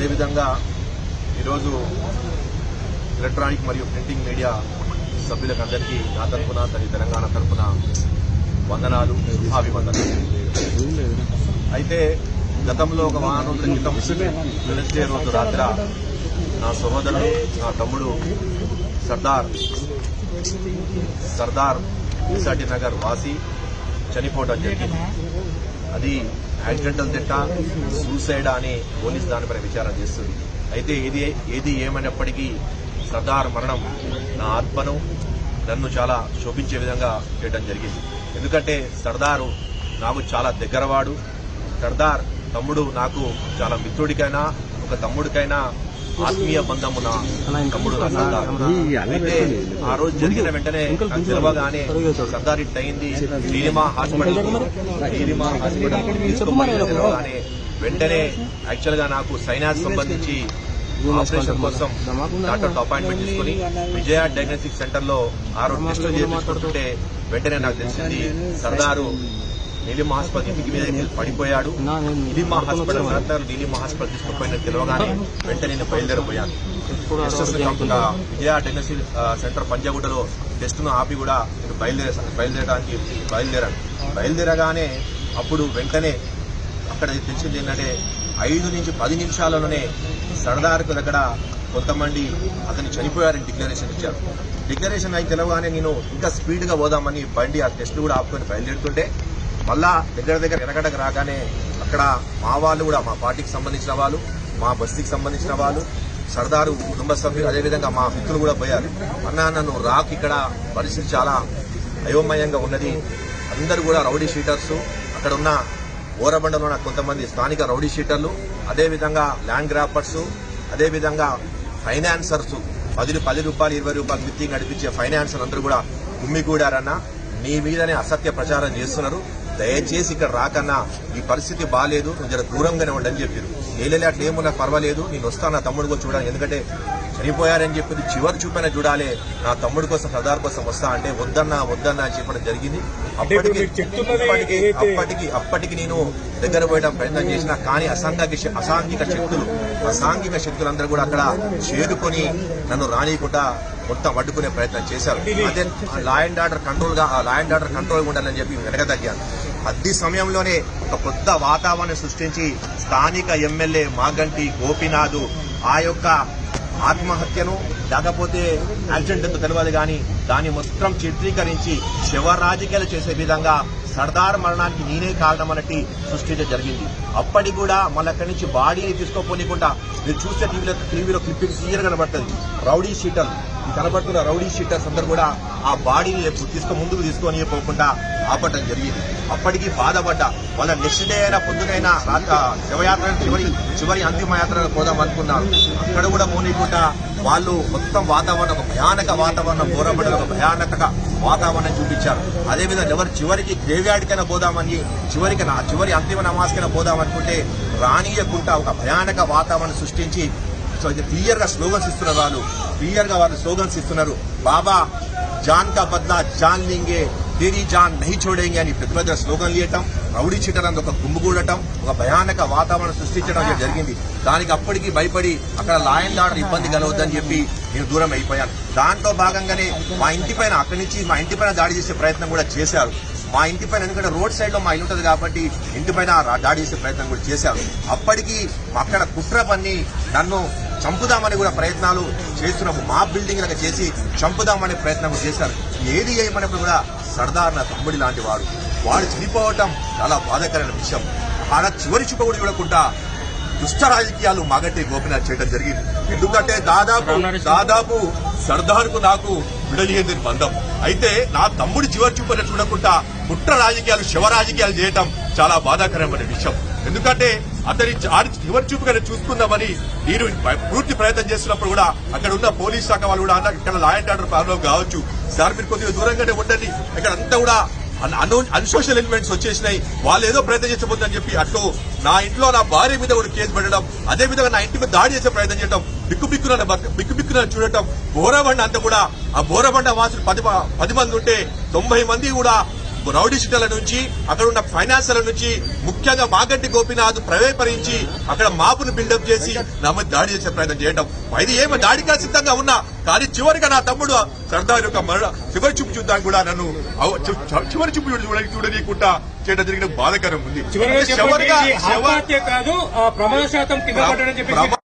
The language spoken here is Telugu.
అదేవిధంగా ఈరోజు ఎలక్ట్రానిక్ మరియు ప్రింటింగ్ మీడియా సభ్యులకు అందరికీ నా తరఫున తెలంగాణ తరఫున వందనాలు, శుభాభివందనాలు. అయితే గతంలో ఒక వారం రోజుల క్రితం వెనస్డే రోజు రాత్రి నా సహోదరుడు, నా తమ్ముడు సర్దార్ విశాటి నగర్ వాసి చనిపోవడం జరిగింది. అది యాక్సిడెంటల్ డెత్, సూసైడా అని పోలీసు దానిపై విచారణ చేస్తుంది. అయితే ఏది ఏమైనప్పటికీ సర్దార్ మరణం నా ఆత్మను, నన్ను చాలా శోభించే విధంగా చేయడం జరిగింది. ఎందుకంటే సర్దారు నాకు చాలా దగ్గరవాడు. సర్దార్ తమ్ముడు నాకు చాలా మిత్రుడికైనా, ఒక తమ్ముడికైనా ఆత్మీయ బంధము నా తమ్ముడు నా సర్దార్. అయితే ఆ రోజు జరిగిన వెంటనే నాకు తెలవగానే సర్దార్ ఇట్ అయింది, నీలిమా హాస్పిటల్ తెలవగానే వెంటనే యాక్చువల్ గా నాకు సైనాస్ సంబంధించి ఆపరేషన్ కోసం డాక్టర్ అపాయింట్మెంట్ తీసుకుని విజయ డయాగ్నోస్టిక్ సెంటర్ లో ఆ రోజు టెస్టులు చేయించుకుంటుంటే వెంటనే నాకు తెలిసింది సర్దారు నీలిమా హాస్పిటల్ ఇంటికి మీద పడిపోయాడు. నీలిమా హాస్పిటల్ నీలిమా హాస్పిటల్ తీసుకుపోయిన తెలియగానే వెంటనే నేను బయలుదేరిపోయాను. టెస్టెస్ కాకుండా విజయ డయాగ్నోస్టిక్ సెంటర్ పంజాగుట్టలో టెస్టును ఆపి కూడా నేను బయలుదేరగానే అప్పుడు వెంటనే అక్కడ తెలిసింది ఏంటంటే 5 నుంచి 10 నిమిషాలలోనే సర్దార్కు దగ్గర కొంతమంది అతను చనిపోయారని డిక్లరేషన్ ఇచ్చారు. డిక్లరేషన్ అయితే తెలవగానే నేను ఇంకా స్పీడ్ గా పోదామని బండి ఆ టెస్టులు కూడా ఆపుకొని బయలుదేరుతుంటే మళ్ళా దగ్గర ఎరగడకు రాగానే అక్కడ మా వాళ్ళు కూడా, మా పార్టీకి సంబంధించిన వాళ్ళు, మా బస్తీకి సంబంధించిన వాళ్ళు, సర్దారు కుటుంబ సభ్యులు, అదేవిధంగా మా మిత్రులు కూడా పోయారు. అన్నా నన్ను రాక్, ఇక్కడ పరిస్థితి చాలా అయోమయంగా ఉన్నది. అందరూ కూడా రౌడీ షీటర్స్, అక్కడ ఉన్న ఓరబండలో ఉన్న కొంతమంది స్థానిక రౌడీ షీటర్లు, అదేవిధంగా ల్యాండ్ గ్రాపర్స్, అదేవిధంగా ఫైనాన్సర్స్, 10 రూపాయలు 20 రూపాయలు మిత్తి నడిపించే ఫైనాన్సర్ అందరూ కూడా గుమ్మిగూడారన్నా, నీ మీదనే అసత్య ప్రచారం చేస్తున్నారు, దయచేసి ఇక్కడ రాకన్నా, ఈ పరిస్థితి బాగాలేదు, నువ్వు జర దూరంగానే ఉండని చెప్పారు. ఏలేలే అట్లా ఏమున్నా పర్వాలేదు, నేను వస్తాను నా తమ్ముడు కూడా చూడాలి, ఎందుకంటే చనిపోయారని చెప్పింది చివరి చూపైనా చూడాలి, నా తమ్ముడు కోసం సర్దార్ కోసం వస్తా అంటే వద్దన్నా అని చెప్పడం జరిగింది. అప్పటికి నేను దగ్గర పోయడం ప్రయత్నం చేసిన, కానీ అసాంఘిక శక్తులందరూ కూడా అక్కడ చేరుకొని నన్ను రానియకుండా మొత్తం అడ్డుకునే ప్రయత్నం చేశారు. అదే లా అండ్ ఆర్డర్ కంట్రోల్ ఉండాలని చెప్పి వెనకతగ్గాను. అదే సమయంలోనే ఒక కొత్త వాతావరణం సృష్టించి స్థానిక ఎమ్మెల్యే మాగంటి గోపీనాథ్ ఆ యొక్క ఆత్మహత్యను, లేకపోతే యాక్సిడెంట్ ఎంతో తెలియదు కానీ దాన్ని మొత్తం చిత్రీకరించి శవ రాజకీయాలు చేసే విధంగా సర్దార్ మరణానికి నేనే కారణం అన్నట్టు సృష్టించడం జరిగింది. అప్పటికి కూడా మళ్ళీ అక్కడి నుంచి బాడీని తీసుకోపోనీకుండా మీరు చూస్తే టీవీలో క్లిప్పింగ్ క్లియర్ కనబడుతుంది. రౌడీ షీటర్లు కనబడుతున్న రౌడీ షీటర్స్ అందరూ కూడా ఆ బాడీని ముందుకు తీసుకొని పోకుండా ఆపటం జరిగింది. అప్పటికి బాధపడ్డా. వాళ్ళ నెక్స్ట్ డే అయినా పొద్దునైనా శవయాత్ర చివరి అంతిమ యాత్ర పోదాం అనుకున్నారు. అక్కడ కూడా పోనీకుండా వాళ్ళు మొత్తం వాతావరణం, ఒక భయానక వాతావరణం, బోరబండలో ఒక భయానక వాతావరణం చూపించారు. అదేవిధంగా ఎవరు చివరికి గ్రేవ్యార్డ్కైనా పోదామని, చివరి అంతిమ నమాజ్కైనా పోదామనుకుంటే రానియకుండా ఒక భయానక వాతావరణం సృష్టించి క్లియర్ గా స్లోగన్స్ ఇస్తున్నారు. బాబా జాన్ కా బద్లా జాన్ లింగే, తేరీ జాన్ నహీ చోడేంగే అని పెద్ద స్లోగన్లు ఇవ్వటం, రౌడీ షీటర్ అని ఒక గుమ్మిగూడటం, ఒక భయానక వాతావరణం సృష్టించడం జరిగింది. దానికి అప్పటికి భయపడి అక్కడ లా అండ్ ఆర్డర్ ఇబ్బంది కలవద్దని చెప్పి నేను దూరం అయిపోయాను. దాంట్లో భాగంగానే మా ఇంటిపైన, అక్కడి నుంచి మా ఇంటిపైన దాడి చేసే ప్రయత్నం కూడా చేశారు. మా ఇంటిపైన, ఎందుకంటే రోడ్ సైడ్ లో మా ఇల్లు ఉంటుంది కాబట్టి ఇంటిపైన దాడి చేసే ప్రయత్నం కూడా చేశారు. అప్పటికి అక్కడ కుట్ర పన్ని నన్ను చంపుదామని కూడా ప్రయత్నాలు చేస్తున్నప్పుడు మా బిల్డింగ్ లాగా చేసి చంపుదామనే ప్రయత్నం చేశారు. ఏది చేయమన్నప్పుడు కూడా సర్దార్ నా తమ్ముడి లాంటి వాడు చనిపోవటం చాలా బాధాకరమైన విషయం. ఆయన చివరి చూప కూడా చూడకుండా దుష్ట రాజకీయాలు మాగంటి గోపీనాథ్ చేయడం జరిగింది. ఎందుకంటే దాదాపు సర్దార్కు నాకు విడదీయని బంధం. అయితే నా తమ్ముడి చివరి చూపని చూడకుండా కుట్ర రాజకీయాలు, శవ రాజకీయాలు చేయటం చాలా బాధాకరమైన విషయం. ఎందుకంటే అతని చివరి చూపుగా చూసుకుందామని నేను పూర్తి ప్రయత్నం చేస్తున్నప్పుడు కూడా అక్కడ ఉన్న పోలీస్ శాఖ వాళ్ళు కూడా ఇక్కడ లా అండ్ ఆర్డర్ ప్రాబ్లం కావచ్చు సార్, మీరు కొద్దిగా దూరంగానే ఉండండి, ఇక్కడ అంతా కూడా అన్సోషల్ ఎలిమెంట్స్ వచ్చేసినాయి, వాళ్ళు ఏదో ప్రయత్నం చేసబోతుందని చెప్పి అటు నా ఇంట్లో నా భార్య మీద కూడా కేసు పెట్టడం, అదేవిధంగా నా ఇంటి మీద దాడి చేసే ప్రయత్నం చేయడం, బిక్కుబిక్కున చూడటం. బోరబండ అంతా కూడా, ఆ బోరబండ వాసులు 10 మంది ఉంటే 90 మంది కూడా రౌడీ షీటర్ల నుంచి అక్కడ ఉన్న ఫైనాన్సర్ల నుంచి ముఖ్యంగా మాగంటి గోపీనాథ్ ప్రవేశపరించి అక్కడ మాపును బిల్డప్ చేసి నా మీద దాడి చేసే ప్రయత్నం చేయడం. ఇది ఏమో దాడిగా సిద్ధంగా ఉన్నా కానీ చివరిగా నా తమ్ముడు సర్దార్ యొక్క చివరి చూపు చూద్దాం కూడా నన్ను చివరి చూపు చూడనీయకుండా చేయడం జరిగిన బాధాకరం ఉంది. చివరిగా ప్రమాద శాతం కింద పడ్డాడని చెప్పి